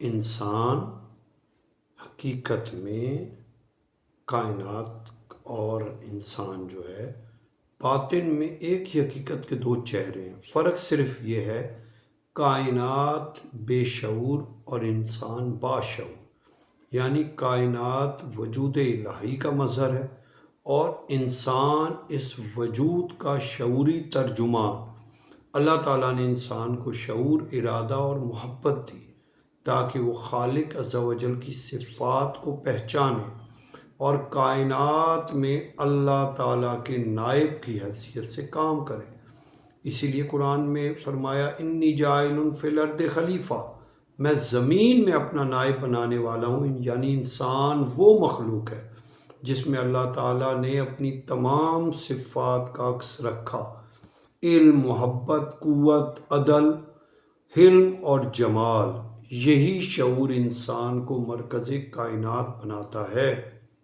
انسان حقیقت میں کائنات اور انسان جو ہے باطن میں ایک ہی حقیقت کے دو چہرے ہیں. فرق صرف یہ ہے کائنات بے شعور اور انسان باشعور. یعنی کائنات وجود الہی کا مظہر ہے اور انسان اس وجود کا شعوری ترجمان. اللہ تعالیٰ نے انسان کو شعور، ارادہ اور محبت دی تاکہ وہ خالق عز و جل کی صفات کو پہچانے اور کائنات میں اللہ تعالیٰ کے نائب کی حیثیت سے کام کرے. اسی لیے قرآن میں فرمایا انی جاعل فی الارض خلیفہ، میں زمین میں اپنا نائب بنانے والا ہوں. یعنی انسان وہ مخلوق ہے جس میں اللہ تعالیٰ نے اپنی تمام صفات کا عکس رکھا: علم، محبت، قوت، عدل، حلم اور جمال. یہی شعور انسان کو مرکز کائنات بناتا ہے.